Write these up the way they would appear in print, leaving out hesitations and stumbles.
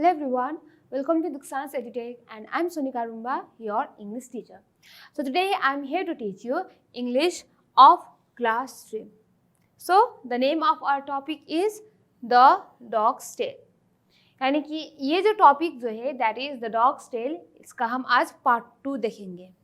Hello everyone, welcome to Duksan's EduTech and I'm Sonika Rumba, your English teacher. So today I'm here to teach you English of class 3. So the name of our topic is The Dog's Tale. यानी कि ये जो topic जो है that is the dog's tail, इसका हम आज part 2 देखेंगे.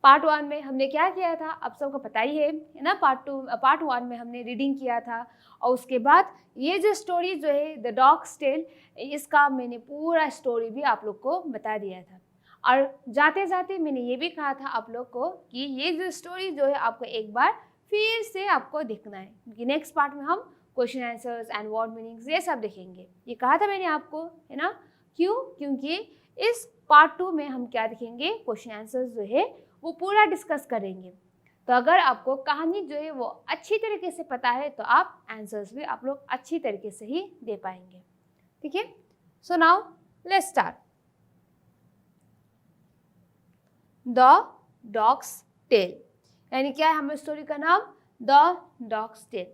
पार्ट 1 में हमने क्या किया था आप सबको पता ही है ना. पार्ट 1 में हमने रीडिंग किया था और उसके बाद ये जो स्टोरी जो है द डॉग्स टेल, इसका मैंने पूरा स्टोरी भी आप लोग को बता दिया था. और जाते जाते मैंने ये भी कहा था आप लोग को कि ये जो स्टोरी जो है आपको एक बार फिर से आपको देखना है, क्योंकि नेक्स्ट पार्ट में हम question answers and word meanings ये सब देखेंगे. ये कहा था मैंने आपको, है ना. क्यों? क्योंकि इस पार्ट 2 में हम क्या देखेंगे, क्वेश्चन आंसर्स जो है वो पूरा डिस्कस करेंगे. तो अगर आपको कहानी जो है वो अच्छी तरीके से पता है तो आप आंसर्स भी आप लोग अच्छी तरीके से ही दे पाएंगे. ठीक है. So now let's start. The dog's tail यानी क्या है हमारी स्टोरी का नाम, द डॉग्स टेल.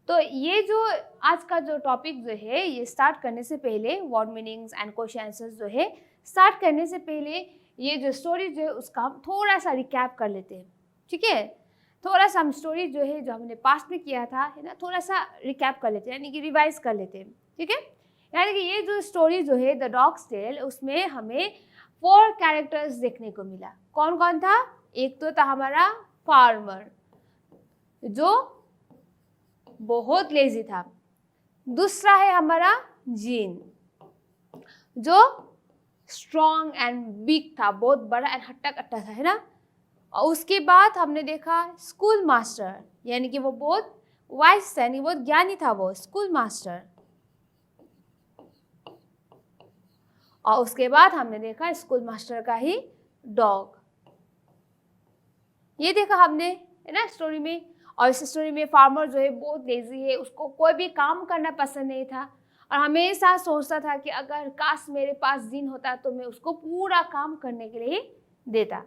तो ये जो आज का जो टॉपिक जो है ये स्टार्ट करने से पहले word meanings and question answers जो है स्टार्ट करने से पहले ये जो स्टोरी जो है उसका हम थोड़ा सा रिकैप कर लेते हैं. ठीक है. थोड़ा सा हम स्टोरी जो है जो हमने पास्ट में किया था, है ना, थोड़ा सा रिकैप कर लेते हैं, यानी कि रिवाइज कर लेते हैं. ठीक है. यानी कि ये जो स्टोरी जो है द डॉग्स टेल, उसमें हमें 4 कैरेक्टर्स देखने को मिला. कौन कौन था? एक तो था हमारा फार्मर जो बहुत लेजी था. दूसरा है हमारा जीन जो स्ट्रॉन्ग एंड बिग था, बहुत बड़ा एंड हट्टा कट्टा था, है ना. और उसके बाद हमने देखा स्कूल मास्टर, यानी कि वो बहुत वाइज था, यानी बहुत ज्ञानी था वो स्कूल मास्टर. और उसके बाद हमने देखा स्कूल मास्टर का ही डॉग. ये देखा हमने, है ना, स्टोरी में. और इस स्टोरी में फार्मर जो है बहुत लेजी है, उसको कोई भी काम करना पसंद नहीं था और हमेशा सोचता था कि अगर काश मेरे पास जिन होता तो मैं उसको पूरा काम करने के लिए देता.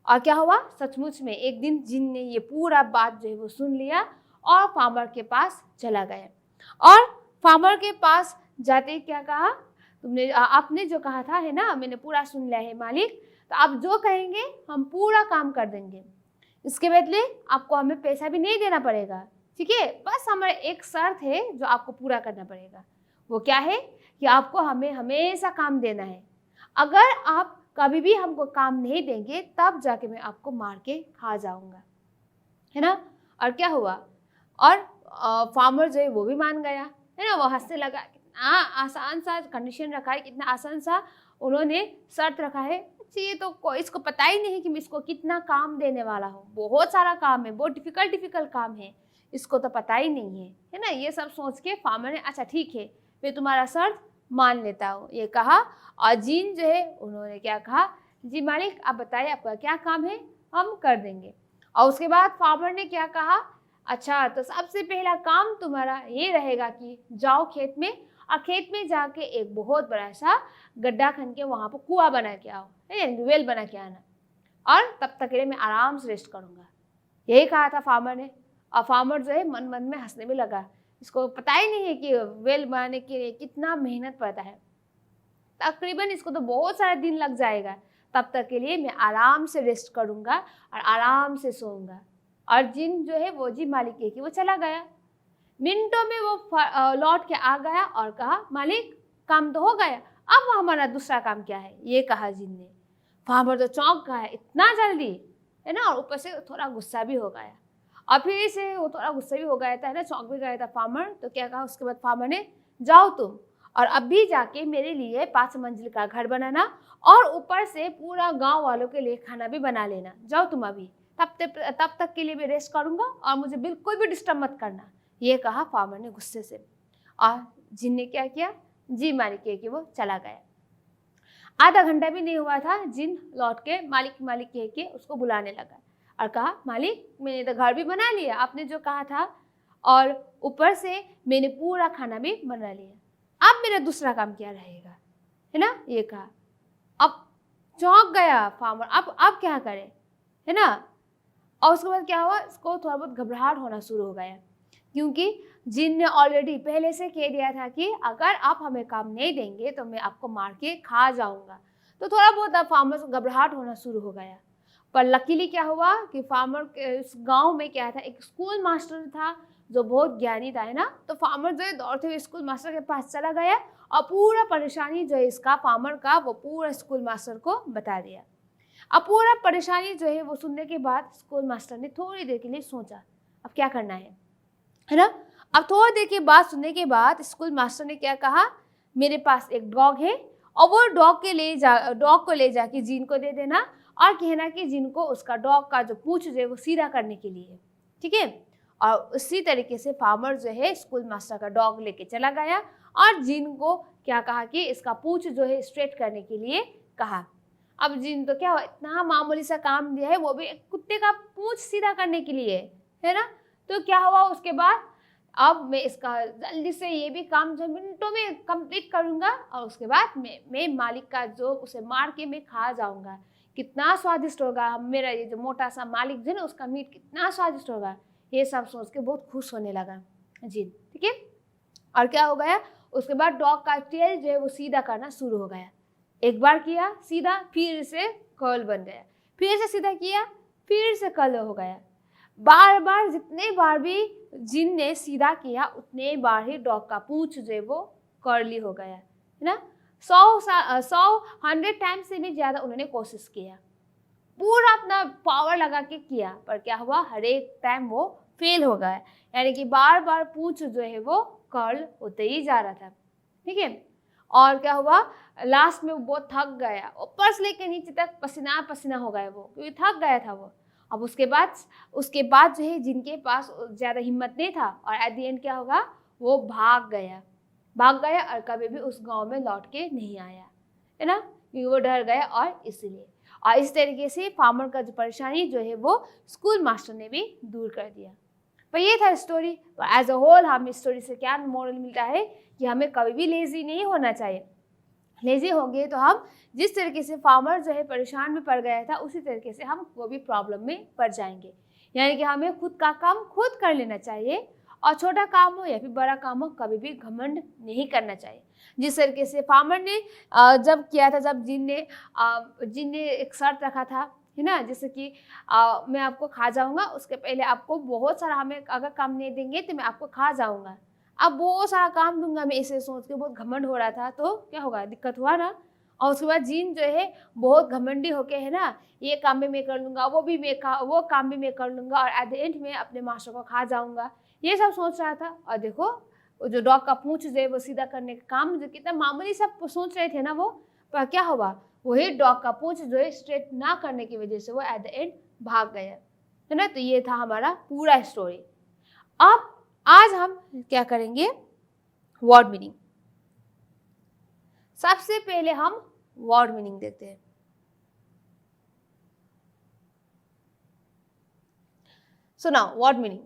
और क्या हुआ, सचमुच में एक दिन जिन ने ये पूरा बात जो है वो सुन लिया और फार्मर के पास चला गया. और फार्मर के पास जाते क्या कहा, आपने जो कहा था, है ना, मैंने पूरा सुन लिया है मालिक, तो आप जो कहेंगे हम पूरा काम कर देंगे. इसके बदले आपको हमें पैसा भी नहीं देना पड़ेगा. ठीक है. बस हमारा एक शर्त है जो आपको पूरा करना पड़ेगा. वो क्या है कि आपको हमें हमेशा काम देना है. अगर आप कभी भी हमको काम नहीं देंगे तब जाके मैं आपको मार के खा जाऊंगा, है ना. और क्या हुआ, और फार्मर जो है वो भी मान गया, है ना. वो हंसने लगा. कितना आसान सा कंडीशन रखा है, कितना आसान सा उन्होंने शर्त रखा है. ये तो कोई इसको पता ही नहीं कि मैं इसको कितना काम देने वाला हूँ. बहुत सारा काम है, बहुत डिफिकल्ट काम है, इसको तो पता ही नहीं है, है ना. ये सब सोच के फार्मर ने अच्छा ठीक है मैं तुम्हारा शर्त मान लेता हूँ ये कहा. और जीन जो है उन्होंने क्या कहा, जी मालिक आप बताइए आपका क्या काम है, हम कर देंगे. और उसके बाद फार्मर ने क्या कहा, अच्छा तो सबसे पहला काम तुम्हारा ये रहेगा कि जाओ खेत में और खेत में जाके एक बहुत बड़ा सा गड्ढा खन के वहाँ पर कुआं बना के आओ, यानी वेल बना के आना, और तब तक के लिए मैं आराम से रेस्ट करूँगा. यही कहा था फार्मर ने. और फार्मर जो है मन मन में हंसने में लगा. इसको पता ही नहीं है कि वेल बनाने के लिए कितना मेहनत पड़ता है. तकरीबन इसको तो बहुत सारा दिन लग जाएगा. तब तक के लिए मैं आराम से रेस्ट करूँगा और आराम से सोऊंगा. और जिन जो है वो जी मालिक है कि वो चला गया. मिनटों में वो लौट के आ गया और कहा मालिक काम तो हो गया, अब हमारा दूसरा काम क्या है, ये कहा जिन ने. फार्मर तो चौंक गया, इतना जल्दी, है ना. और ऊपर से थोड़ा गुस्सा भी हो गया. और फिर से वो थोड़ा गुस्सा भी हो गया था, है ना, चौंक भी गया था फार्मर. तो क्या कहा उसके बाद फार्मर ने, जाओ तुम और अभी जाके मेरे लिए 5 मंजिल का घर बनाना और ऊपर से पूरा गांव वालों के लिए खाना भी बना लेना. जाओ तुम अभी, तब तक के लिए मैं रेस्ट करूँगा और मुझे बिल्कुल भी डिस्टर्ब मत करना, ये कहा फार्मर ने गुस्से से. और जिन ने क्या किया, जी मालिक कह के वो चला गया. आधा घंटा भी नहीं हुआ था, जिन लौट के मालिक मालिक कह के उसको बुलाने लगा और कहा मालिक मैंने तो घर भी बना लिया आपने जो कहा था, और ऊपर से मैंने पूरा खाना भी बना लिया. अब मेरा दूसरा काम क्या रहेगा, है ना, ये कहा. अब चौंक गया फार्मर, अब क्या करे, है ना. और उसके बाद क्या हुआ, इसको थोड़ा बहुत घबराहट होना शुरू हो गया क्योंकि जिन ने ऑलरेडी पहले से कह दिया था कि अगर आप हमें काम नहीं देंगे तो मैं आपको मार के खा जाऊंगा। तो थोड़ा बहुत अब फार्मर को घबराहट होना शुरू हो गया। पर लकीली क्या हुआ कि फार्मर के इस गांव में क्या था, एक स्कूल मास्टर था जो बहुत ज्ञानी था, है ना। तो फार्मर जो है दौड़ते हुए स्कूल मास्टर के पास चला गया और पूरा परेशानी जो है इसका फार्मर का वो पूरा स्कूल मास्टर को बता दिया। अब पूरा परेशानी जो है वो सुनने के बाद स्कूल मास्टर ने थोड़ी देर के लिए सोचा अब क्या करना है ना। अब थोड़ी देर की बात सुनने के बाद स्कूल मास्टर ने क्या कहा, मेरे पास एक डॉग है और वो डॉग को ले जाके जिन को दे देना और कहना कि जिन को उसका डॉग का जो पूंछ जो है वो सीधा करने के लिए, ठीक है। और उसी तरीके से फार्मर जो है स्कूल मास्टर का डॉग लेके चला गया और जिन को क्या कहा कि इसका पूंछ जो है स्ट्रेट करने के लिए कहा। अब जिन तो क्या इतना मामूली सा काम दिया है, वो भी कुत्ते का पूंछ सीधा करने के लिए, है ना। तो क्या हुआ उसके बाद, अब मैं इसका जल्दी से ये भी काम जो मिनटों में कंप्लीट करूंगा और उसके बाद मैं मालिक का जो उसे मार के मैं खा जाऊंगा। कितना स्वादिष्ट होगा, मेरा ये जो मोटा सा मालिक जो है ना उसका मीट कितना स्वादिष्ट होगा। ये सब सोच के बहुत खुश होने लगा जिन, ठीक है। और क्या हो गया, उसके बाद डॉग का टेल जो है वो सीधा करना शुरू हो गया। एक बार किया सीधा, फिर से कर्ल बन गया, फिर से सीधा किया, फिर से कर्ल हो गया। बार बार जितने बार भी जिन ने सीधा किया उतने बार ही डॉग का पूंछ जो है वो कर्ली हो गया, है ना। 100 टाइम्स से भी ज़्यादा उन्होंने कोशिश किया, पूरा अपना पावर लगा के किया, पर क्या हुआ, हर एक टाइम वो फेल हो गया। यानी कि बार बार पूंछ जो है वो कर्ल होते ही जा रहा था, ठीक है। और क्या हुआ, लास्ट में वो बहुत थक गया, ऊपर से लेकर नीचे तक पसीना पसीना हो गया वो, क्योंकि थक गया था वो। अब उसके बाद जो है जिनके पास ज़्यादा हिम्मत नहीं था और एट द एंड क्या होगा, वो भाग गया और कभी भी उस गांव में लौट के नहीं आया, है ना, क्योंकि वो डर गया। और इसीलिए और इस तरीके से फार्मर का जो परेशानी जो है वो स्कूल मास्टर ने भी दूर कर दिया। पर ये था स्टोरी। तो एज अ होल हम इस स्टोरी से क्या मोरल मिलता है कि हमें कभी भी लेजी नहीं होना चाहिए। लेजी हो गए तो हम जिस तरीके से फार्मर जो है परेशान में पड़ गया था उसी तरीके से हम वो भी प्रॉब्लम में पड़ जाएंगे। यानी कि हमें खुद का काम खुद कर लेना चाहिए और छोटा काम हो या फिर बड़ा काम हो कभी भी घमंड नहीं करना चाहिए। जिस तरीके से फार्मर ने जब किया था, जब जिन ने एक शर्त रखा था, है ना, जैसे कि मैं आपको खा जाऊंगा, उसके पहले आपको बहुत सारा हमें अगर काम नहीं देंगे तो मैं आपको खा जाऊंगा। अब बहुत सारा काम दूंगा मैं, इसे सोच के बहुत घमंड हो रहा था, तो क्या होगा, दिक्कत हुआ ना। और उसके बाद जिन जो है बहुत घमंडी होके, है ना, ये काम भी मैं कर लूँगा, वो काम भी मैं कर लूँगा और एट द एंड में अपने मास्टर को खा जाऊँगा, ये सब सोच रहा था। और देखो जो डॉग का पूंछ जो है वो सीधा करने का काम जो कितना मामूली सब सोच रहे थे ना वो, पर क्या हुआ, वही डॉग का पूंछ जो है स्ट्रेट ना करने की वजह से वो एट द एंड भाग गया, है ना। तो ये था हमारा पूरा स्टोरी। अब आज हम क्या करेंगे, वर्ड मीनिंग। सबसे पहले हम वर्ड मीनिंग देखते हैं। सुनाओ वर्ड मीनिंग।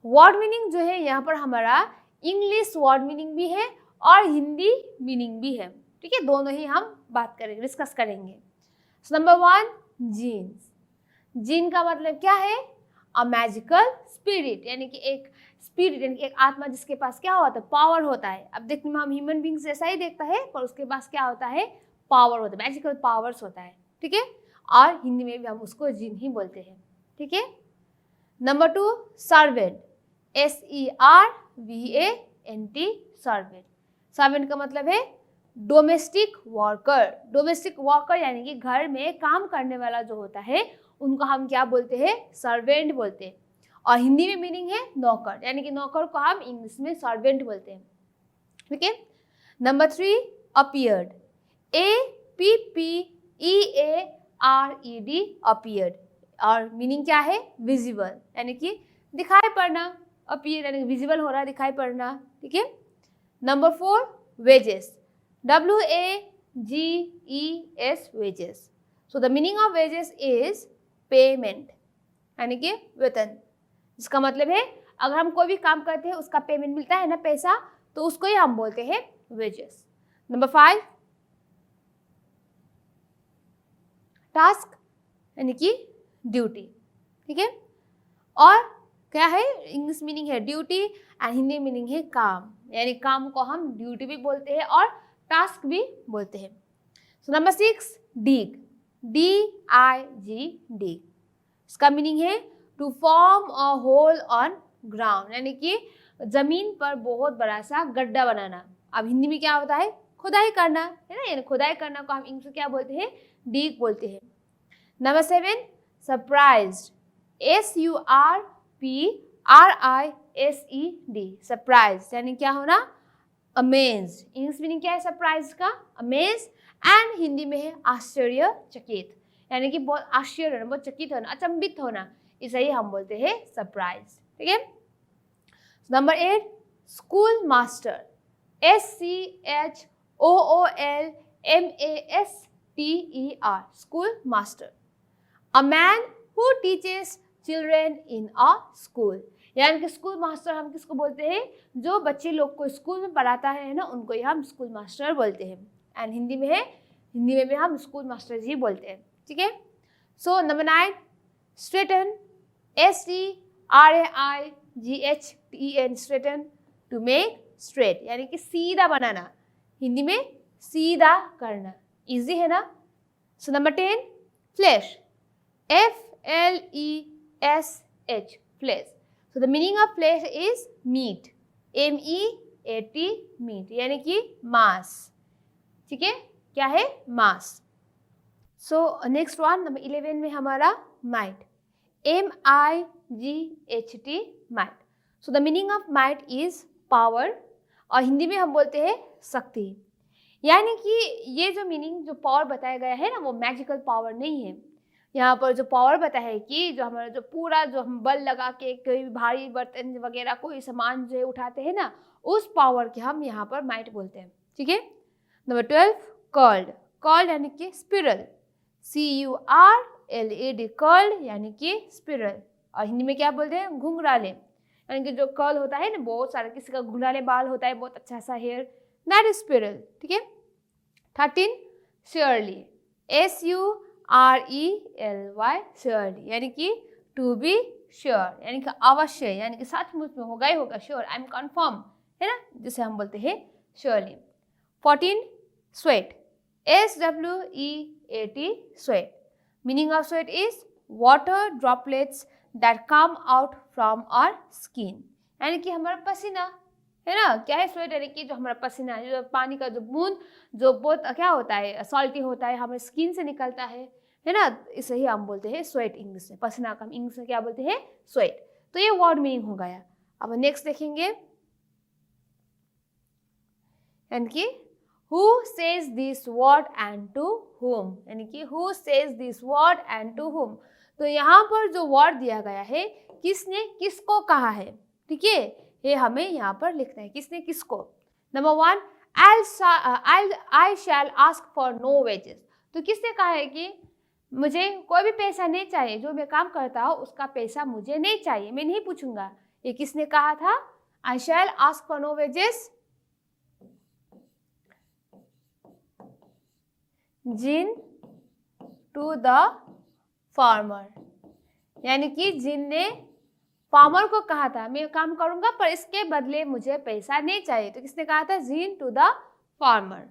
वर्ड मीनिंग जो है यहाँ पर हमारा इंग्लिश वर्ड मीनिंग भी है और हिंदी मीनिंग भी है, ठीक है। दोनों ही हम बात करेंगे, डिस्कस करेंगे। Number 1, jeans. जीन का मतलब क्या है, अ मैजिकल स्पिरिट, यानी कि एक स्पिरिट, यानी कि एक आत्मा जिसके पास क्या होता है, पावर होता है। अब देखने में हम ह्यूमन बींग्स जैसा ही देखता है, पर उसके पास क्या होता है, पावर होता है, मैजिकल पावर्स होता है, ठीक है। और हिंदी में भी हम उसको जिन ही बोलते हैं, ठीक है। Number 2, servant, SERVANT, servant. Servant का मतलब है डोमेस्टिक वर्कर। डोमेस्टिक वर्कर यानी कि घर में काम करने वाला जो होता है उनको हम क्या बोलते हैं, सर्वेंट बोलते हैं। और हिंदी में मीनिंग है नौकर, यानी कि नौकर को हम इंग्लिश में सर्वेंट बोलते हैं, ठीक है। Number 3, appeared, APPEARED, appeared. और मीनिंग क्या है, विजिबल, यानी कि दिखाई पड़ना। अपीयर यानी विजिबल हो रहा है, दिखाई पड़ना, ठीक है। Number 4, wages, WAGES, wages. So the meaning of wages is payment, यानी कि वेतन। इसका मतलब है अगर हम कोई भी काम करते हैं उसका पेमेंट मिलता है ना, पैसा, तो उसको ही हम बोलते हैं वेजेस। नंबर 5, टास्क, यानी कि ड्यूटी, ठीक है। और क्या है, इंग्लिश मीनिंग है ड्यूटी एंड हिंदी मीनिंग है काम, यानी काम को हम ड्यूटी भी बोलते हैं और टास्क भी बोलते हैं। सो नंबर 6 डिग, DIG, इसका मीनिंग है to form a hole on ground, यानी कि जमीन पर बहुत बड़ा सा गड्ढा बनाना। अब हिंदी में क्या होता है, खुदाई करना है ना, यानी खुदाई करना को हम इंग्लिश में क्या बोलते हैं, डिग बोलते हैं। नंबर 7 सरप्राइज्ड, SURPRISED, सरप्राइज यानी क्या होना, अमेज। इंग्लिश मीनिंग क्या है सरप्राइज का, अमेज, एंड हिंदी में है आश्चर्यचकित, यानी कि बहुत आश्चर्य होना, बहुत चकित होना, अचंभित होना, इसे ही हम बोलते हैं सरप्राइज। ठीक है। Number 8 school master, SCHOOLMASTER, school master. A man who teaches children in a school, यानी कि स्कूल मास्टर हम किसको बोलते हैं, जो बच्चे लोग को स्कूल में पढ़ाता है ना, उनको ही हम स्कूल मास्टर बोलते हैं। एंड हिंदी में है, हिंदी में भी हम स्कूल मास्टर जी बोलते हैं। ठीक है। So number 9 straighten, STRAIGHTEN, straighten, to make straight, यानी कि सीधा बनाना, हिंदी में सीधा करना, इजी है ना। So number 10 flash, FLESH, flash. So the meaning of flesh is meat, MEAT, meat, यानी कि मांस। ठीक है, क्या है, मांस। सो नेक्स्ट वन नंबर 11 में हमारा might, MIGHT, might. So the meaning of might is power, और हिंदी में हम बोलते हैं शक्ति, यानी कि ये जो मीनिंग जो पावर बताया गया है ना, वो मैजिकल पावर नहीं है। यहाँ पर जो पावर बताया है कि जो हमारा जो पूरा जो हम बल लगा के कोई भारी बर्तन वगैरह कोई सामान जो है उठाते हैं ना, उस पावर के हम यहाँ पर माइट बोलते हैं। ठीक है। नंबर 12 कर्ल्ड, कर्ल्ड यानी कि स्पिरल, CURLED, कर्ल्ड यानी कि स्पिरल, और हिंदी में क्या बोलते हैं, घुंघराले, यानी कि जो कर्ल होता है ना, बहुत सारा किसी का घुंघराले बाल होता है, बहुत अच्छा सा हेयर, दैट इज स्पिरल। ठीक है। 13 श्योरली, SURELY, श्योरली, यानी कि टू बी श्योर, यानी कि अवश्य, यानी कि सचमुच में होगा ही होगा, श्योर, आई एम कन्फर्म, है ना, जिसे हम बोलते हैं surely. 14 sweat, SWEAT, sweat, meaning of sweat is water droplets that come out from our skin, यानी कि हमारा पसीना है ना, क्या है स्वेट, यानी कि जो हमारा पसीना है, जो पानी का जो बूंद जो बहुत क्या होता है, सॉल्टी होता है, हमारे स्किन से निकलता है ना, इसे ही हम बोलते हैं स्वेट इंग्लिश में, पसीना का हम इंग्लिश में क्या बोलते हैं, स्वेट। तो ये वर्ड मीनिंग हो गया। अब नेक्स्ट देखेंगे, यानी कि who says this word and to whom, यानी कि who says this word and to whom, तो यहाँ पर जो वर्ड दिया गया है, किसने किसको कहा है। ठीक है, ये हमें यहाँ पर लिखना है, किसने किसको। Number 1 I shall ask for no wages, तो किसने कहा है कि मुझे कोई भी पैसा नहीं चाहिए, जो मैं काम करता हूँ उसका पैसा मुझे नहीं चाहिए, मैं नहीं पूछूंगा, ये किसने कहा था, I shall ask for no wages, jinn to the farmer, यानी कि जिन ने फार्मर को कहा था मैं काम करूंगा पर इसके बदले मुझे पैसा नहीं चाहिए, तो किसने कहा था, jinn to the farmer.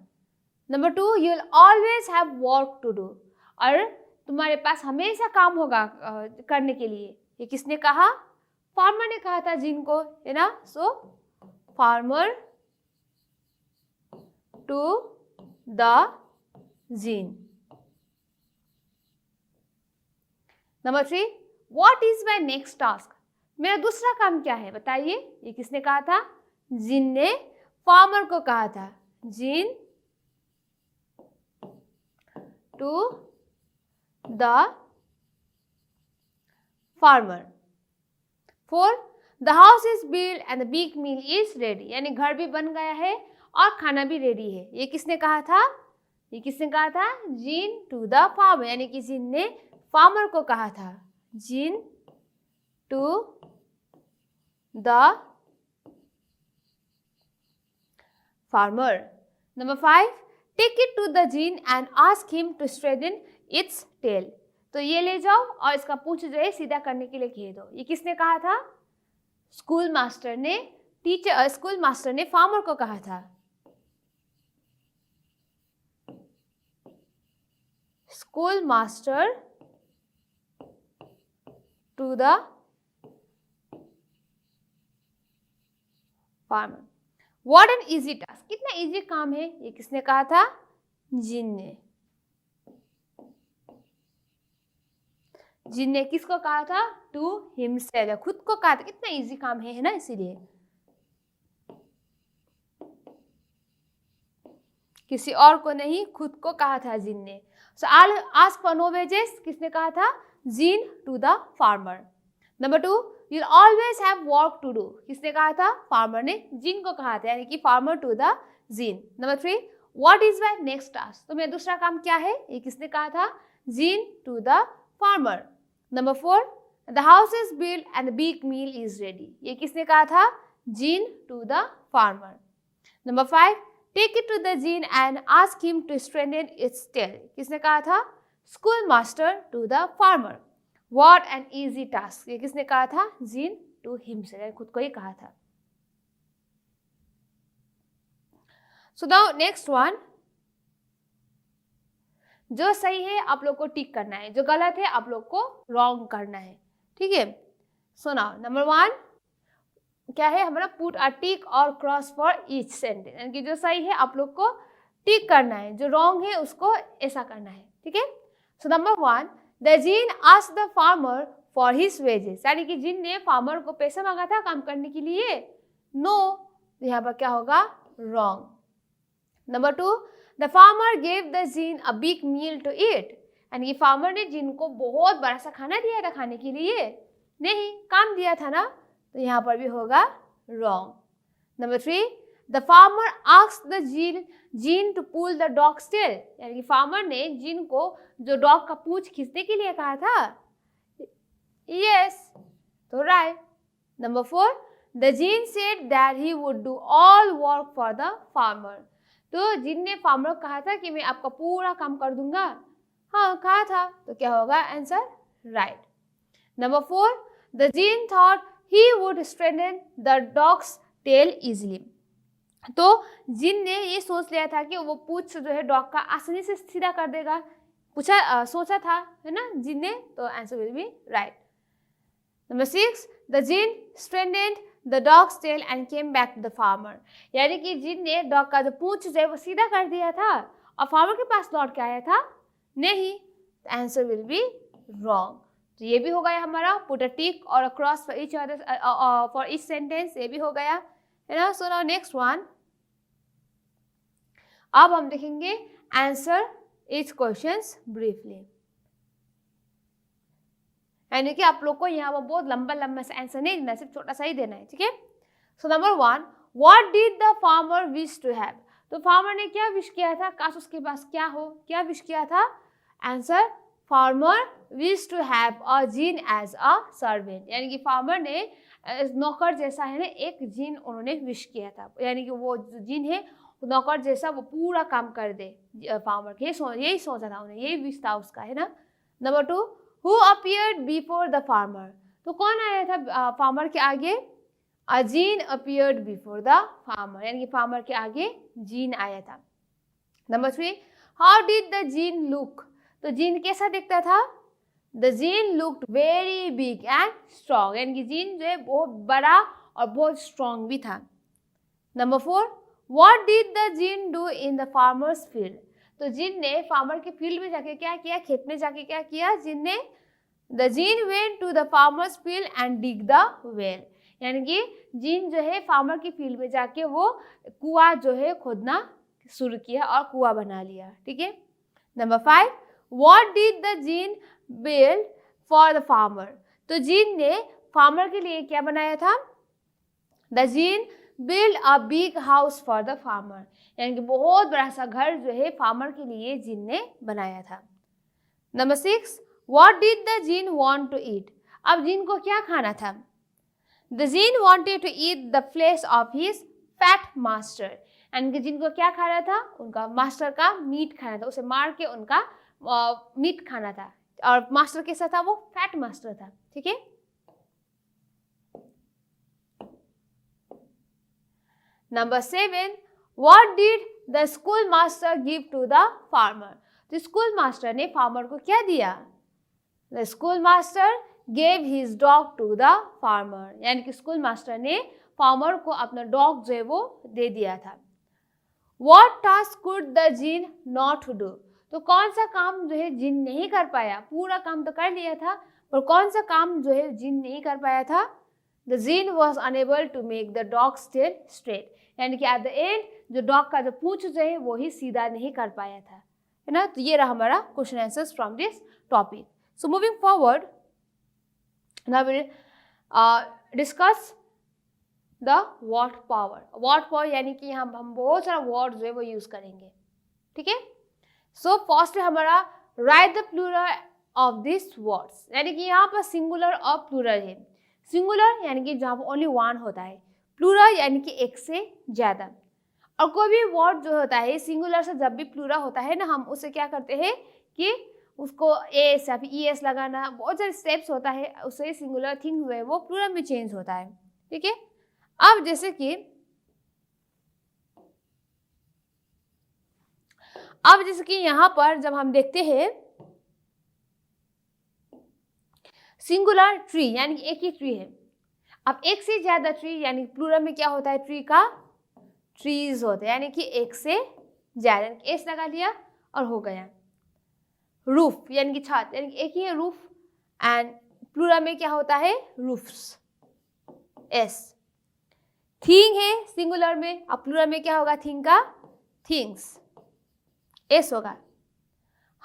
Number 2 you will always have work to do, और तुम्हारे पास हमेशा काम होगा करने के लिए, ये किसने कहा, फार्मर ने कहा था जिन को, है ना। So farmer to the jinn. Number 3 what is my next task, मेरा दूसरा काम क्या है बताइए, ये किसने कहा था, जिन ने फार्मर को कहा था, jinn to the farmer. 4 the house is build and the big meal is ready, यानी घर भी बन गया है और खाना भी रेडी है, ये किसने कहा था, ये किसने कहा था, जिन टू द फार्मर, यानी कि जिन ने फार्मर को कहा था, jinn to the farmer. Number 5 take it to the jinn and ask him to straighten its tail, तो ये ले जाओ और इसका पूंछ जो है सीधा करने के लिए कह दो, ये किसने कहा था, स्कूल मास्टर ने फार्मर को कहा था। School master to the farmer, what an easy task, कितना इजी काम है, ये किसने कहा था? जिन ने। जिन ने किसको कहा था? टू हिमसेल्फ, खुद को कहा था, कितना इजी काम है ना, इसीलिए। किसी और को नहीं, खुद को कहा था जिन ने। So ask for no wages, किसने कहा था? Jinn to the farmer. Number 2, you'll always have work to do, किसने कहा था? फार्मर ने जिन को कहा था, यानी कि farmer to the jinn. Number 3, what is my next task, तो मेरा दूसरा काम क्या है, ये किसने कहा था? Jinn to the farmer. Number 4, the house is built and the big meal is ready, ये किसने कहा था? Jinn to the farmer. Number 5, take it to the jinn and ask him to straighten its tail, किसने कहा था? School master to the farmer. What an easy task, ये किसने कहा था? जिन टू हिमसेल्फ, खुद को ही कहा था। So now next one, जो सही है आप लोग को टिक करना है, जो गलत है आप लोग को रॉन्ग करना है, ठीक है। सो नाउ नंबर 1 क्या है हमारा? पुट अ टिक और क्रॉस फॉर ईच सेंटेंस, यानी कि जो सही है आप लोग को टिक करना है, जो रॉन्ग है उसको ऐसा करना है, ठीक है। So number 1, the jinn asked the farmer for his wages, यानी कि जिन ने फार्मर को पैसा मांगा था काम करने के लिए। नो, यहाँ पर क्या होगा? Wrong. Number 2, the farmer gave the jinn a big meal to eat, यानी कि फार्मर ने जिन को बहुत बड़ा सा खाना दिया था खाने के लिए, नहीं, काम दिया था ना, तो यहाँ पर भी होगा wrong. Number 3, the farmer asked the jinn to pull the dog's tail, यानी कि फार्मर ने जिन को जो डॉग का पूंछ खींचने के लिए कहा था। यस, तो right. Number 4, the jinn said that he would do all work for the farmer, तो जिन ने फार्मर को कहा था कि मैं आपका पूरा काम कर दूंगा। हाँ, कहा था, तो क्या होगा answer? Right. Number 4, the jinn thought he would strengthen the dog's tail easily, तो जिन ने ये सोच लिया था कि वो पूंछ जो है डॉग का आसानी से सीधा कर देगा, सोचा था, है ना, जिन ने, तो answer will be right. Number 6, the jinn strengthened the dog's tail and came back to the farmer, यानी कि जिन ने डॉग का जो पूंछ जो है वो सीधा कर दिया था और फार्मर के पास लौट के आया था। नहीं, आंसर विल बी रॉन्ग। तो ये भी हो गया हमारा पुट अ टिक और a cross for each other for each sentence, ये भी हो गया, है ना। सो नाउ नेक्स्ट वन, अब हम देखेंगे आंसर ईच क्वेश्चंस ब्रीफली, यानी कि आप लोग को यहाँ पर बहुत लंबा लंबा सा आंसर नहीं देना, सिर्फ छोटा सा ही देना है, ठीक है। So number 1, what did the farmer wish to have, तो फार्मर ने क्या विश किया था? काश उसके पास क्या हो, क्या विश किया था? Answer, farmer wish to have a jinn as a servant, यानी कि फार्मर ने नौकर जैसा है ना एक जिन उन्होंने विश किया था, यानी कि वो जो जिन है नौकर जैसा वो पूरा काम कर दे फार्मर के, यही सोचा था उन्हें, यही विश था उसका, है ना। Number 2, who appeared before the farmer, तो कौन आया था फार्मर के आगे? A jinn appeared before the farmer, यानी कि फार्मर के आगे जिन आया था। Number 3, how did the jinn look, तो जिन कैसा दिखता था? The jinn looked very big and strong, यानी कि जिन जो है बहुत बड़ा और बहुत स्ट्रॉन्ग भी था। Number 4, what did the jinn do in the farmer's field, तो जिन ने फार्मर के फील्ड में जाके क्या किया? खेत में जाके क्या किया जिन ने? The jinn went to the farmer's field and dig the well, यानी कि जिन जो है फार्मर की फील्ड में जाके वो कुआं जो है खोदना शुरू किया और कुआं बना लिया, ठीक है। Number 5, what did the jinn build for the farmer, तो जिन ने फार्मर के लिए क्या बनाया था? The jinn build a big house for the farmer, यानी कि बहुत बड़ा सा घर जो है फार्मर के लिए जिन ने बनाया था। Number 6, what did the jinn want to eat, अब जिन को क्या खाना था? The jinn wanted to eat the flesh of his fat master, यानी कि जिनको क्या खाना था? उनका मास्टर का मीट खाना था, उसे मार के उनका मीट खाना था, और मास्टर कैसा था? वो फैट मास्टर था, ठीक है। Number 7, what did the school master give to the farmer? तो स्कूल मास्टर ने फार्मर को क्या दिया? The school master gave his dog to the farmer, यानी कि स्कूल मास्टर ने फार्मर को अपना डॉग जो है वो दे दिया था। What task could the jinn not do? तो कौन सा काम जो है जिन नहीं कर पाया? पूरा काम तो कर लिया था, पर कौन सा काम जो है जिन नहीं कर पाया था? The jinn was unable to make the dog's tail straight, यानी कि at the end जो डॉग का जो पूंछ जो है वो ही सीधा नहीं कर पाया था, है ना। तो ये रहा हमारा question answers from this topic. So moving forward, now we discuss the word power. Word power यानी कि यहाँ हम बहुत सारा वर्ड जो है वो यूज करेंगे, ठीक है। सो फर्स्ट हमारा write the plural of this words, यानी कि यहाँ पर सिंगुलर और प्लूरल है। सिंगुलर यानी कि जहाँ पर ओनली वन होता है, प्लूरल यानी कि एक से ज़्यादा। और कोई भी वर्ड जो होता है सिंगुलर से जब भी प्लूरल होता है ना, हम उसे क्या करते हैं कि उसको एस या फिर ई एस लगाना, बहुत सारे स्टेप्स होता है, उससे सिंगुलर थिंग जो है वो प्लूरल में चेंज होता है, ठीक है। अब जैसे कि यहां पर जब हम देखते हैं सिंगुलर ट्री, यानी कि एक ही ट्री है। अब एक से ज्यादा ट्री यानी प्लूरल में क्या होता है, ट्री का ट्रीज होते हैं, यानी कि एक से ज्यादा, एस लगा लिया और हो गया। रूफ यानी कि छत, यानी कि एक ही है रूफ, एंड प्लूरल में क्या होता है, रूफ्स, एस। थिंग है सिंगुलर में, अब प्लूरल में क्या होगा, थिंग का थिंग्स, एस होगा।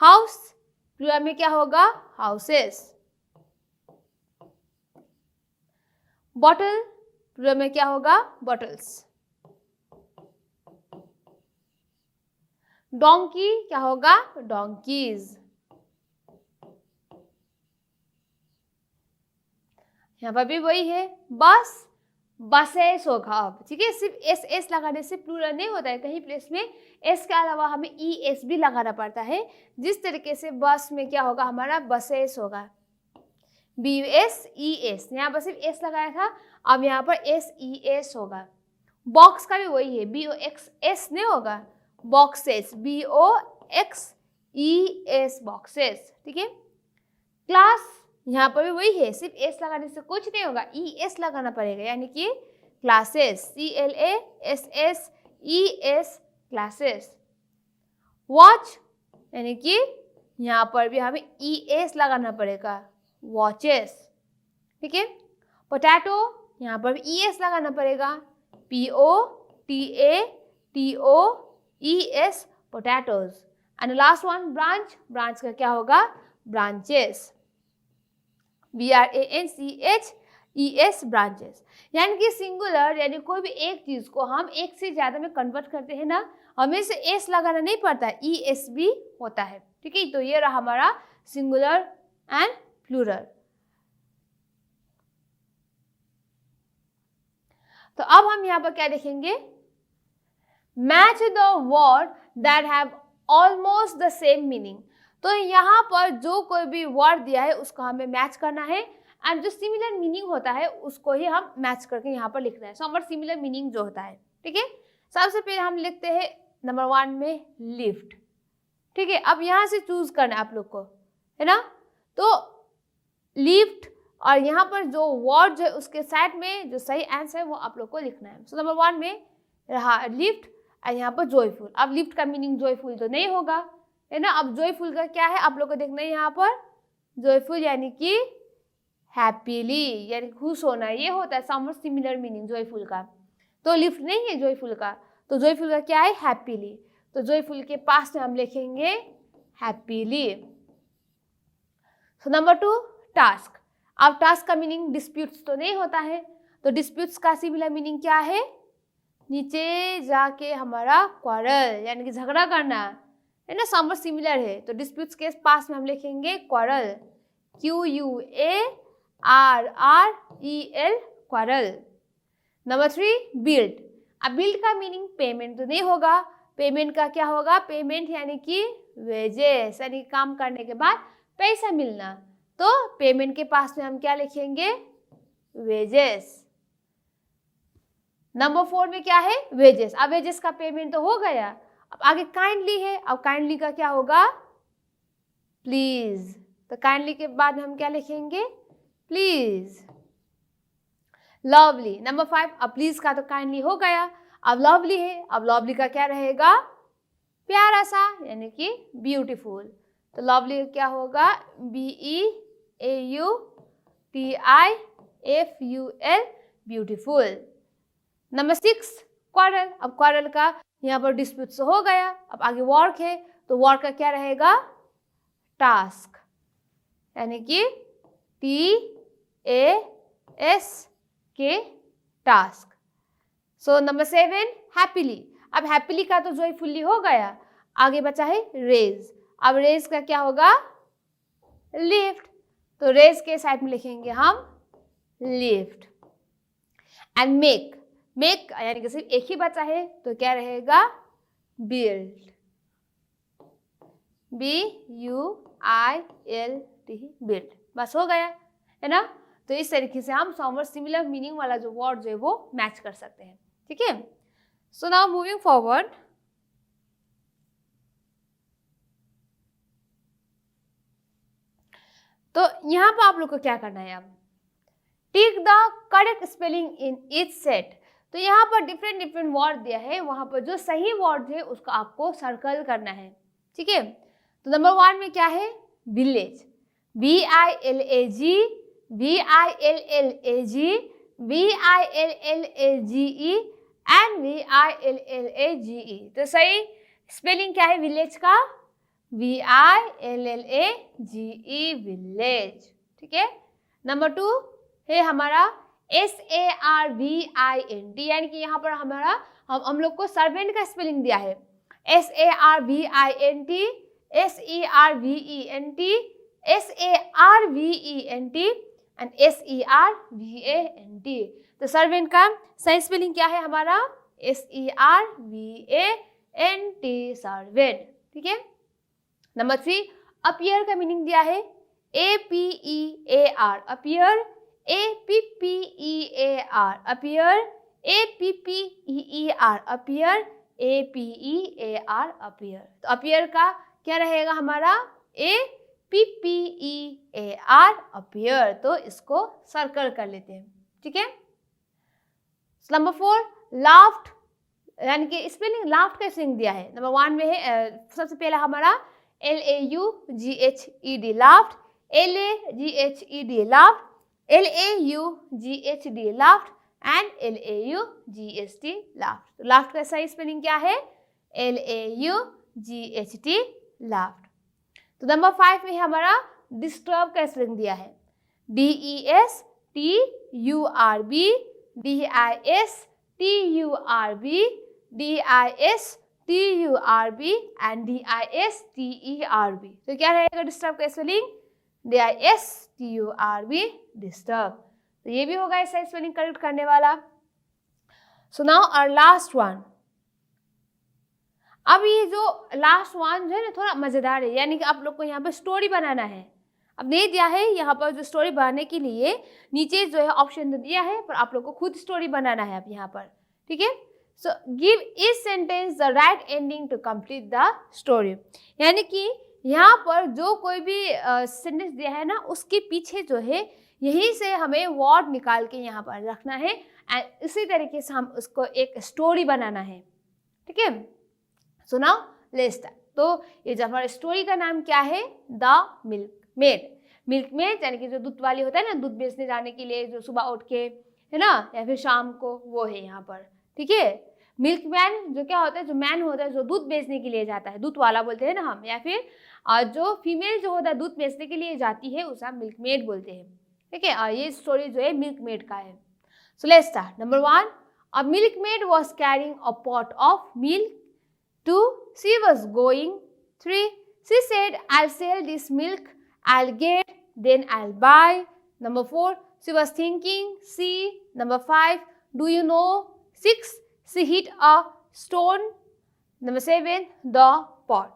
हाउस प्लूरल में क्या होगा, हाउसेस। बॉटल प्लूरल में क्या होगा, बॉटल्स। डोंकी क्या होगा, डोंकीज। यहां पर भी वही है, बस बसेस होगा अब, ठीक है। सिर्फ एस एस लगाने से प्लूरल नहीं होता है, कहीं प्लेस में एस के अलावा हमें ई एस भी लगाना पड़ता है। जिस तरीके से बस में क्या होगा, हमारा बसेस होगा, बी एस ई एस, यहाँ पर सिर्फ एस लगाया था, अब यहाँ पर एस ई एस होगा। बॉक्स का भी वही है, बी ओ एक्स एस नहीं होगा, boxes, B O X E S, boxes, ठीक है। क्लास यहाँ पर भी वही है, सिर्फ एस लगाने से कुछ नहीं होगा, ई एस लगाना पड़ेगा, यानी कि classes, C L A S S E S, classes. Watch यानी कि यहाँ पर भी हमें ई एस लगाना पड़ेगा, वॉचेस, ठीक है। पोटैटो यहाँ पर भी ई एस लगाना पड़ेगा, P O T A T O E S, potatoes. And last one branch, branch का क्या होगा, ब्रांचेस, BRANCHES, ब्रांचेस। यानी कि सिंगुलर यानी कोई भी एक चीज को हम एक से ज्यादा में कन्वर्ट करते हैं ना, हमें से एस लगाना नहीं पड़ता, ES भी होता है, ठीक है। तो ये रहा हमारा सिंगुलर एंड प्लूरल। तो अब हम यहाँ पर क्या देखेंगे, match the word that have almost the same meaning. तो यहाँ पर जो कोई भी वर्ड दिया है उसको हमें मैच करना है, एंड जो सिमिलर मीनिंग होता है उसको ही हम मैच करके यहाँ पर लिखना है। समर सिमिलर मीनिंग जो होता है, ठीक है। सबसे पहले हम लिखते हैं नंबर 1 में लिफ्ट, ठीक है। अब यहाँ से चूज करना है आप लोग को, है ना। तो लिफ्ट और यहाँ पर जो वर्ड जो है उसके साइड में जो सही आंसर है वो आप लोग को लिखना है। सो नंबर 1 में रहा लिफ्ट, और यहाँ पर जॉयफुल। अब लिफ्ट का मीनिंग जॉयफुल तो नहीं होगा, है ना। अब जॉयफुल का क्या है आप लोग को देखना है, यहाँ पर जॉयफुल यानी कि हैप्पीली, यानी खुश होना, ये होता है समर सिमिलर मीनिंग जॉयफुल का। तो लिफ्ट नहीं है जॉयफुल का, तो जॉयफुल का क्या है, हैप्पीली। तो जॉयफुल के पास में हम लिखेंगे हैप्पीली। So number 2 task. अब टास्क का मीनिंग डिस्प्यूट्स तो नहीं होता है, तो डिस्प्यूट्स का सिमिलर मीनिंग क्या है, नीचे जाके हमारा क्वारल यानी कि झगड़ा करना, है ना। समर सिमिलर है, तो डिस्प्यूट्स के पास में हम लिखेंगे quarrel, QUARREL, quarrel. Number 3 build. अब बिल्ड का मीनिंग पेमेंट तो नहीं होगा, पेमेंट का क्या होगा, पेमेंट यानी कि वेजेस, यानी काम करने के बाद पैसा मिलना। तो पेमेंट के पास में हम क्या लिखेंगे, वेजेस। नंबर 4 में क्या है, वेजेस। अब वेजेस का पेमेंट तो हो गया, अब आगे काइंडली है। अब काइंडली का क्या होगा, प्लीज। तो काइंडली के बाद हम क्या लिखेंगे, प्लीज। Lovely, number 5। अब प्लीज का तो काइंडली हो गया, अब लवली है। अब लवली का क्या रहेगा, प्यारा सा, यानी कि ब्यूटीफुल। तो लवली क्या होगा, BEAUTIFUL, ब्यूटीफुल। Number 6, quarrel. अब क्वारल का यहाँ पर डिस्प्यूट से हो गया, अब आगे वर्क है, तो वर्क का क्या रहेगा, टास्क, यानी कि TASK, task. So number 7, happily. अब हैप्पीली का तो जॉयफुली हो गया, आगे बचा है रेज। अब रेज का क्या होगा, लिफ्ट। तो रेज के साइड में लिखेंगे हम लिफ्ट। एंड मेक, मेक यानी कि सिर्फ एक ही बचा है, तो क्या रहेगा, बिल्ड, BUILD, बिल्ड। बस हो गया है ना। तो इस तरीके से हम सम और सिमिलर मीनिंग वाला जो वर्ड जो है वो मैच कर सकते हैं, ठीक है। सो नाउ मूविंग फॉरवर्ड, तो यहाँ पर आप लोग को क्या करना है, अब tick the correct spelling in each set. तो यहाँ पर डिफरेंट डिफरेंट वर्ड दिया है, वहां पर जो सही वर्ड है उसको आपको सर्कल करना है, ठीक है। तो नंबर 1 में क्या है, village, VILAG, VILLAG, VILLAGE and VILLAGE। तो सही स्पेलिंग क्या है विलेज का, VILLAGE, विलेज, ठीक है। नंबर 2 है हमारा SARVINT, यानी कि यहाँ पर हमारा हम लोग को सर्वेंट का स्पेलिंग दिया है, SARVINT, SERVENT, SARVENT and SERVANT। तो सर्वेंट का सही स्पेलिंग क्या है हमारा, SERVANT, सर्वेंट, ठीक है। नंबर 3, अपीयर का मीनिंग दिया है APEAR, appear, APPEAR, appear, APPEER, appear, APEAR, appear. तो अपीयर का क्या रहेगा हमारा, APPEAR, अपीयर। तो इसको सर्कल कर लेते हैं, ठीक है। नंबर 4, लाफ्ट, यानी कि स्पेलिंग लाफ्ट का स्पेलिंग दिया है। नंबर 1 में है सबसे पहला हमारा LAUGHED, laughed, LAGHED, laughed, LAUGHD, laughed and LAUGHT, laughed. तो लाफ्ट का सही स्पेलिंग क्या है, LAUGHT, लाफ्ट। तो नंबर 5 में हमारा डिस्टर्ब का स्पेलिंग दिया है, DESTURB, DISTURB, DISTURB and DISTERB। तो क्या रहेगा डिस्टर्ब का स्पेलिंग, DISTURB, डिस्टर्ब। तो ये भी होगा ऐसा स्पेलिंग करेक्ट करने वाला। So now our last one. अब ये जो लास्ट वन जो है ना थोड़ा मजेदार है, यानी कि आप लोग को यहाँ पर स्टोरी बनाना है। अब नहीं दिया है यहाँ पर जो स्टोरी बनाने के लिए नीचे जो है ऑप्शन तो दिया है, पर आप लोग को खुद स्टोरी बनाना है अब यहाँ पर, ठीक है। So give each sentence the right ending to complete the story, यानी कि यहाँ पर जो कोई भी सेंटेंस दिया है ना उसके पीछे जो है यहीं से हमें वर्ड निकाल के यहाँ पर रखना है एंड इसी तरीके से हम उसको एक स्टोरी बनाना है, ठीक है। So now let's start. तो ये जो हमारा स्टोरी का नाम क्या है, द मिल्कमेड। मिल्कमेड यानी कि जो दूध वाली होता है ना, दूध बेचने जाने के लिए जो सुबह उठ के, है ना, या फिर शाम को, वो है यहाँ पर, ठीक है। मिल्कमैन जो क्या होता है, जो मैन होता है जो दूध बेचने के लिए जाता है, दूध वाला बोलते हैं ना हम, या फिर जो फीमेल जो होता है दूध बेचने के लिए जाती है उसे हम मिल्कमेड बोलते हैं, ठीक है। और ये स्टोरी जो है मिल्कमेड का है। So let's start. Number 1, a milkmaid was carrying a pot of milk. 2, she was going. 3, she said, I'll sell this milk, I'll get, then I'll buy. Number 4, she was thinking. C. Number 5, do you know? 6, she hit a stone. Number 7, the pot.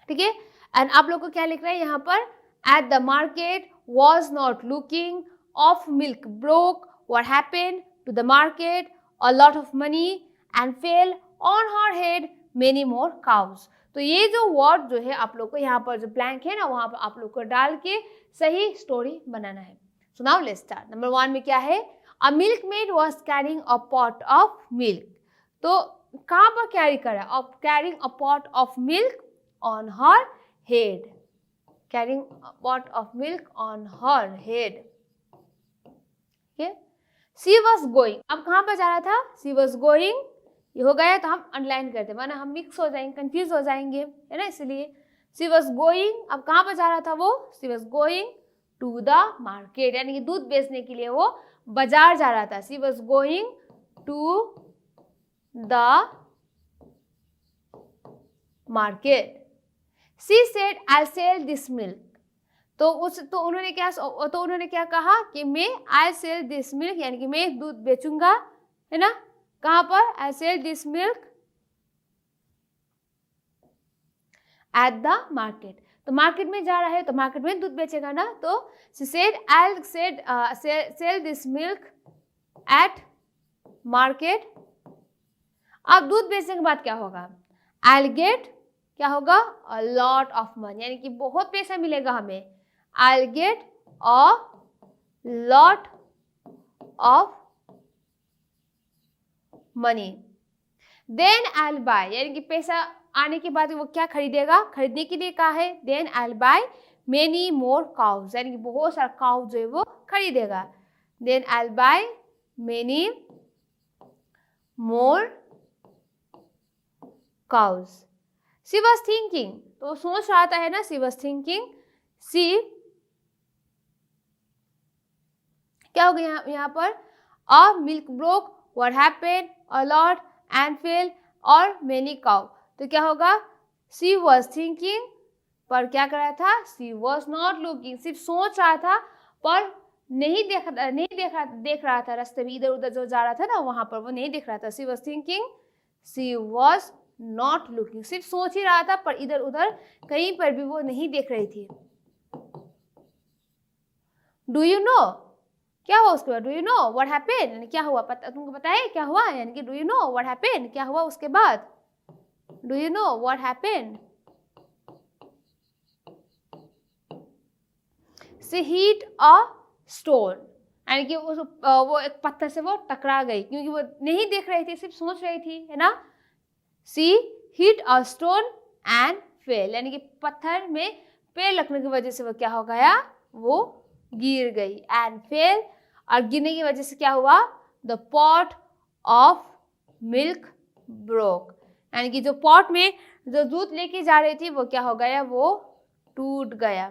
ठीक है। And आप लोग को क्या लिख रहा है यहाँ पर, at the market was not looking of milk broke, what happened to the market a lot of money and fell on her head many more cows. तो ये जो वर्ड जो है आप लोग को यहाँ पर जो ब्लैंक है ना वहाँ पर आप लोग को डाल के सही स्टोरी बनाना है. So now let's start. Number 1 में क्या है? A milkmaid was carrying a pot of milk. तो कहाँ पर कैरी कर रहा है? Carrying a pot of milk on her head. Carrying a pot of milk on her head. Okay? She was going. अब कहाँ पर जा रहा था? She was going. ये हो गया तो हम अंडरलाइन करते हैं, वरना हम मिक्स हो जाएंगे, कंफ्यूज हो जाएंगे, है ना, इसलिए. She was going. अब कहाँ पर जा रहा था वो? She was going to the market. यानी कि दूध बेचने के लिए वो बाजार जा रहा था. She was going to the market. She said, I'll sell this milk. तो उन्होंने क्या कहा कि मैं I'll sell this milk, यानी कि मैं दूध बेचूंगा, है ना. कहाँ पर? I'll sell this milk at the market. तो मार्केट में जा रहा है तो मार्केट में दूध बेचेगा ना. तो she said I'll sell this milk at market. अब दूध बेचने के बाद क्या होगा? I'll get क्या होगा? A lot of money, यानी कि बहुत पैसा मिलेगा हमें. I'll get a lot of money. Then I'll buy, यानी कि पैसा आने के बाद वो क्या खरीदेगा? खरीदने के लिए कहा है. Then I'll buy many more cows, यानी कि बहुत सारा काउ जो है वो खरीदेगा. Then I'll buy many more cows. She was thinking, तो वो सोच रहा था, है ना. She was thinking. She क्या हो गया यहाँ पर? A milk broke. What happened? A lot and fell or many cow. तो क्या होगा? She was thinking, पर क्या कर रहा था? She was not looking. सिर्फ सोच रहा था पर देख रहा था रास्ते में, इधर उधर जो जा रहा था ना वहां पर वो नहीं देख रहा था. She was thinking. She was not looking. सिर्फ सोच ही रहा था पर इधर उधर कहीं पर भी वो नहीं देख रही थी. Do you know? क्या हुआ उसके बाद? Do you know what happened? यानी क्या हुआ? तुमको पता है क्या हुआ? यानी कि do you know what happened? क्या हुआ उसके बाद? Do you know what happened? She hit a stone. यानी कि वो एक पत्थर से वो टकरा गई क्योंकि वो नहीं देख रही थी, सिर्फ सोच रही थी, है ना. She hit a stone and fell. यानी कि पत्थर में पैर लगने की वजह से वो क्या हो गया? वो गिर गई. And fell, और गिरने की वजह से क्या हुआ? The pot of milk broke. यानी कि जो पॉट में जो दूध लेके जा रही थी वो क्या हो गया? वो टूट गया.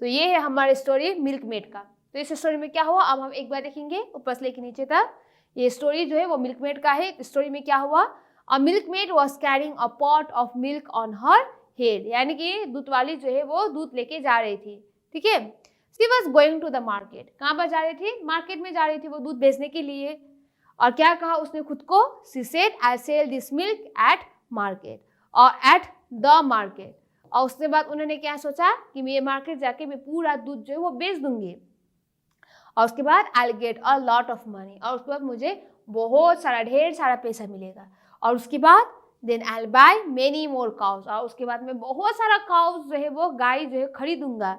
तो ये है हमारी स्टोरी मिल्कमेड का. तो इस स्टोरी में क्या हुआ अब हम एक बार देखेंगे ऊपर से लेके नीचे तक. ये स्टोरी जो है वो मिल्कमेड का है. स्टोरी में क्या हुआ? A milkmaid was carrying a pot of milk on her head. यानी कि दूध वाली जो है वो दूध लेके जा रही थी. ठीक है. She was going to the market. कहाँ पर जा रही थी? मार्केट में जा रही थी वो दूध बेचने के लिए. और क्या कहा उसने खुद को? She said I sell this milk at market और एट द मार्केट. और उसके बाद उन्होंने क्या सोचा कि मैं मार्केट जाके मैं पूरा दूध जो है वो बेच दूंगी और उसके बाद I get a lot of money. और उसके बाद मुझे बहुत सारा ढेर सारा पैसा मिलेगा. और उसके बाद then I buy many more cows. और उसके बाद मैं बहुत सारा काउस जो है वो गाय जो है खरीदूंगा.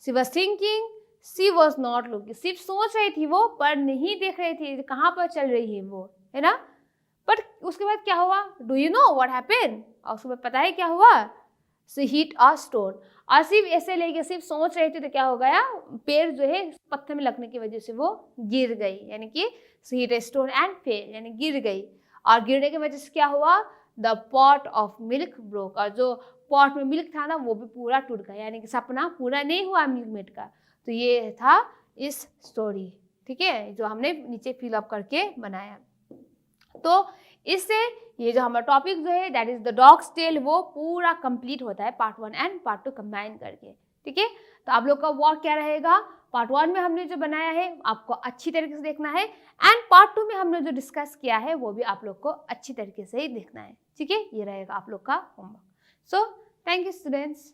She was thinking. She was not looking. सिर्फ सोच रही थी वो पर नहीं देख रही थी कहाँ पर चल रही है वो, है ना. बट उसके बाद क्या हुआ? Do you know what happened? और उसके बाद पता है क्या हुआ? She hit a stone. और सिर्फ ऐसे लेके सिर्फ सोच रही थी तो क्या हो गया? पैर जो है पत्थर में लगने की वजह से वो गिर गई. यानी कि she hit a stone and fail, यानी गिर गई. और गिरने की वजह से क्या हुआ? The pot of milk broke. और जो पॉट में मिल्क था ना वो भी पूरा टूट गया. यानी कि सपना पूरा नहीं हुआ मिल्कमेड का. तो ये था इस स्टोरी. ठीक है, जो हमने नीचे फिल अप करके बनाया. तो इससे ये जो हमारा टॉपिक जो है that is the dog's tail वो पूरा कंप्लीट होता है पार्ट 1 एंड पार्ट 2 कंबाइन करके. ठीक है. तो आप लोग का वर्क क्या रहेगा? पार्ट 1 में हमने जो बनाया है आपको अच्छी तरीके से देखना है एंड पार्ट 2 में हमने जो डिस्कस किया है वो भी आप लोग को अच्छी तरीके से ही देखना है. ठीक है, ये रहेगा आप लोग का homework. So thank you students.